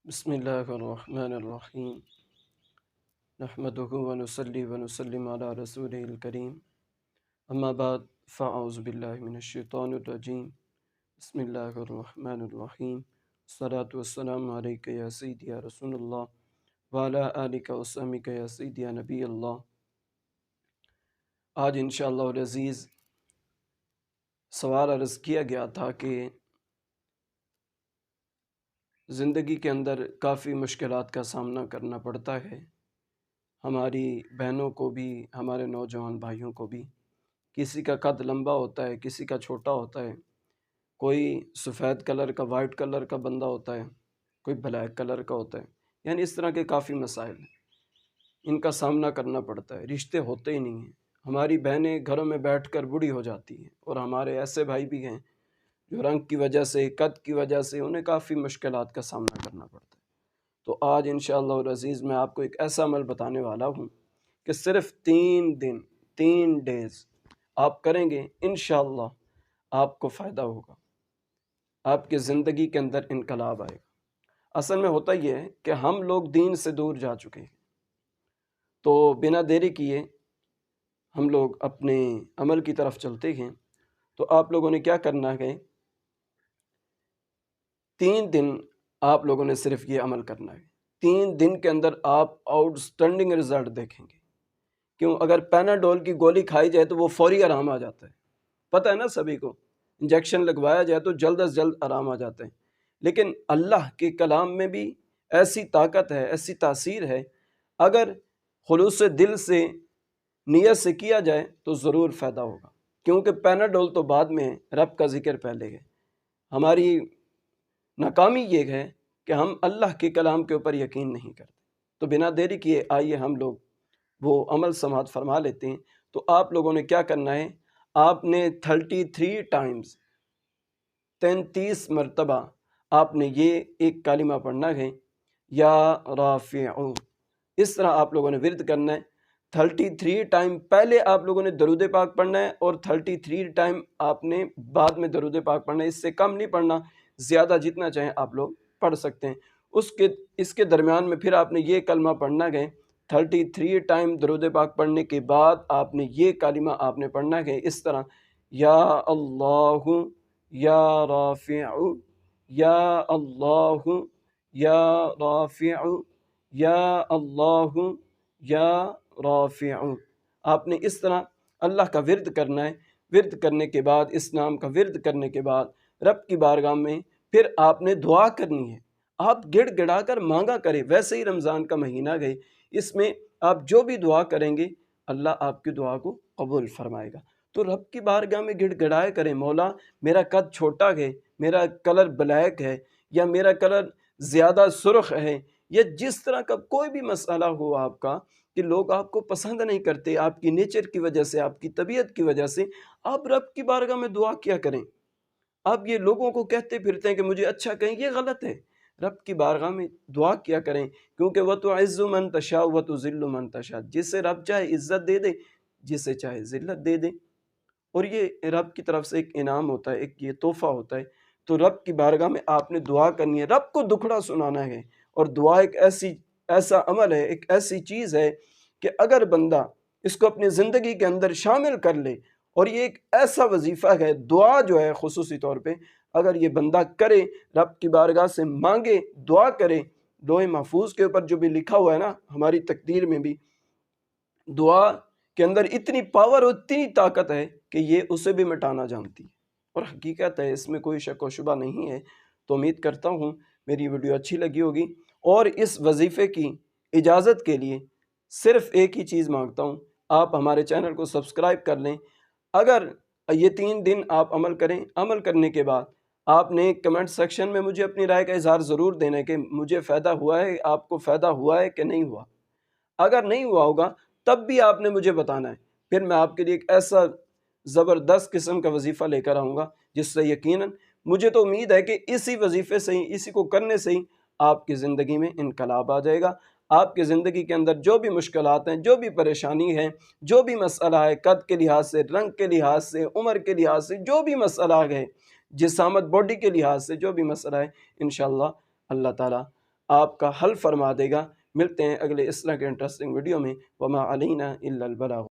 بسم اللہ الرحمن الرحیم نحمدہ ونصلی ونسلم علی رسولہ الکریم اما بعد فاعوذ باللہ من الشیطان الرجیم بسم اللہ الرحمن الرحیم الصلاۃ والسلام علیک یا سیدی یا رسول اللہ وعلی آلک وصحبک یا سیدی یا نبی اللہ۔ آج انشاءاللہ العزیز سوال عرض کیا گیا تھا کہ زندگی کے اندر کافی مشکلات کا سامنا کرنا پڑتا ہے، ہماری بہنوں کو بھی، ہمارے نوجوان بھائیوں کو بھی۔ کسی کا قد لمبا ہوتا ہے، کسی کا چھوٹا ہوتا ہے، کوئی سفید کلر کا، وائٹ کلر کا بندہ ہوتا ہے، کوئی بلیک کلر کا ہوتا ہے، یعنی اس طرح کے کافی مسائل ہیں، ان کا سامنا کرنا پڑتا ہے۔ رشتے ہوتے ہی نہیں ہیں، ہماری بہنیں گھروں میں بیٹھ کر بوڑھی ہو جاتی ہیں، اور ہمارے ایسے بھائی بھی ہیں جو رنگ کی وجہ سے، قد کی وجہ سے انہیں کافی مشکلات کا سامنا کرنا پڑتا ہے۔ تو آج انشاءاللہ العزیز میں آپ کو ایک ایسا عمل بتانے والا ہوں کہ صرف 3 دن، 3 ڈیز آپ کریں گے، انشاءاللہ آپ کو فائدہ ہوگا، آپ کی زندگی کے اندر انقلاب آئے گا۔ اصل میں ہوتا یہ ہے کہ ہم لوگ دین سے دور جا چکے ہیں، تو بنا دیری کیے ہم لوگ اپنے عمل کی طرف چلتے ہیں۔ تو آپ لوگوں نے کیا کرنا ہے، 3 دن آپ لوگوں نے صرف یہ عمل کرنا ہے۔ 3 دن کے اندر آپ آؤٹ اسٹینڈنگ رزلٹ دیکھیں گے۔ کیوں؟ اگر پیناڈول کی گولی کھائی جائے تو وہ فوری آرام آ جاتا ہے، پتہ ہے نا سبھی کو، انجیکشن لگوایا جائے تو جلد از جلد آرام آ جاتا ہے، لیکن اللہ کے کلام میں بھی ایسی طاقت ہے، ایسی تاثیر ہے، اگر خلوص دل سے، نیت سے کیا جائے تو ضرور فائدہ ہوگا۔ کیونکہ پیناڈول تو بعد میں ہے، رب کا ذکر پہلے ہے۔ ہماری ناکامی یہ ہے کہ ہم اللہ کے کلام کے اوپر یقین نہیں کرتے۔ تو بنا دیری کیے آئیے ہم لوگ وہ عمل سماعت فرما لیتے ہیں۔ تو آپ لوگوں نے کیا کرنا ہے، آپ نے 33 ٹائمز، 33 مرتبہ آپ نے یہ ایک کلمہ پڑھنا ہے، یا رافع۔ اس طرح آپ لوگوں نے ورد کرنا ہے۔ 33 ٹائم پہلے آپ لوگوں نے درود پاک پڑھنا ہے، اور 33 ٹائم آپ نے بعد میں درود پاک پڑھنا ہے۔ اس سے کم نہیں پڑھنا، زیادہ جتنا چاہیں آپ لوگ پڑھ سکتے ہیں۔ اس کے درمیان میں پھر آپ نے یہ کلمہ پڑھنا ہے۔ 33 ٹائم درود پاک پڑھنے کے بعد آپ نے یہ کلمہ آپ نے پڑھنا ہے اس طرح، یا اللہ یا رافع، یا اللہ یا رافع، یا اللہ یا رافع۔ آپ نے اس طرح اللہ کا ورد کرنا ہے۔ ورد کرنے کے بعد، اس نام کا ورد کرنے کے بعد رب کی بارگاہ میں پھر آپ نے دعا کرنی ہے۔ آپ گڑ گڑا کر مانگا کریں، ویسے ہی رمضان کا مہینہ گئے، اس میں آپ جو بھی دعا کریں گے اللہ آپ کی دعا کو قبول فرمائے گا۔ تو رب کی بارگاہ میں گڑ گڑائے کریں، مولا میرا قد چھوٹا ہے، میرا کلر بلیک ہے، یا میرا کلر زیادہ سرخ ہے، یا جس طرح کا کوئی بھی مسئلہ ہو آپ کا کہ لوگ آپ کو پسند نہیں کرتے، آپ کی نیچر کی وجہ سے، آپ کی طبیعت کی وجہ سے، آپ رب کی بارگاہ میں دعا کیا کریں۔ آپ یہ لوگوں کو کہتے پھرتے ہیں کہ مجھے اچھا کہیں، یہ غلط ہے۔ رب کی بارگاہ میں دعا کیا کریں، کیونکہ وَتُعِزُّ مَن تَشَاءُ وَتُذِلُّ مَن تَشَاء، جسے رب چاہے عزت دے دے، جسے چاہے ذلت دے دے، اور یہ رب کی طرف سے ایک انعام ہوتا ہے، ایک یہ تحفہ ہوتا ہے۔ تو رب کی بارگاہ میں آپ نے دعا کرنی ہے، رب کو دکھڑا سنانا ہے۔ اور دعا ایک ایسا عمل ہے، ایک ایسی چیز ہے کہ اگر بندہ اس کو اپنی زندگی کے اندر شامل کر لے، اور یہ ایک ایسا وظیفہ ہے، دعا جو ہے خصوصی طور پہ اگر یہ بندہ کرے، رب کی بارگاہ سے مانگے، دعا کرے، لوح محفوظ کے اوپر جو بھی لکھا ہوا ہے نا، ہماری تقدیر میں بھی دعا کے اندر اتنی پاور اور اتنی طاقت ہے کہ یہ اسے بھی مٹانا جانتی ہے، اور حقیقت ہے، اس میں کوئی شک و شبہ نہیں ہے۔ تو امید کرتا ہوں میری ویڈیو اچھی لگی ہوگی، اور اس وظیفے کی اجازت کے لیے صرف ایک ہی چیز مانگتا ہوں، آپ ہمارے چینل کو سبسکرائب کر لیں۔ اگر یہ 3 دن آپ عمل کریں، عمل کرنے کے بعد آپ نے کمنٹ سیکشن میں مجھے اپنی رائے کا اظہار ضرور دینا ہے کہ مجھے فائدہ ہوا ہے، آپ کو فائدہ ہوا ہے کہ نہیں ہوا۔ اگر نہیں ہوا ہوگا تب بھی آپ نے مجھے بتانا ہے، پھر میں آپ کے لیے ایک ایسا زبردست قسم کا وظیفہ لے کر آؤں گا جس سے یقیناً مجھے تو امید ہے کہ اسی وظیفے سے ہی، اسی کو کرنے سے ہی آپ کی زندگی میں انقلاب آ جائے گا۔ آپ کی زندگی کے اندر جو بھی مشکلات ہیں، جو بھی پریشانی ہے، جو بھی مسئلہ ہے، قد کے لحاظ سے، رنگ کے لحاظ سے، عمر کے لحاظ سے، جو بھی مسئلہ ہے، جسامت باڈی کے لحاظ سے جو بھی مسئلہ ہے، انشاءاللہ اللہ تعالیٰ آپ کا حل فرما دے گا۔ ملتے ہیں اگلے اس طرح کے انٹرسٹنگ ویڈیو میں۔ وما علینا الا البلاغ۔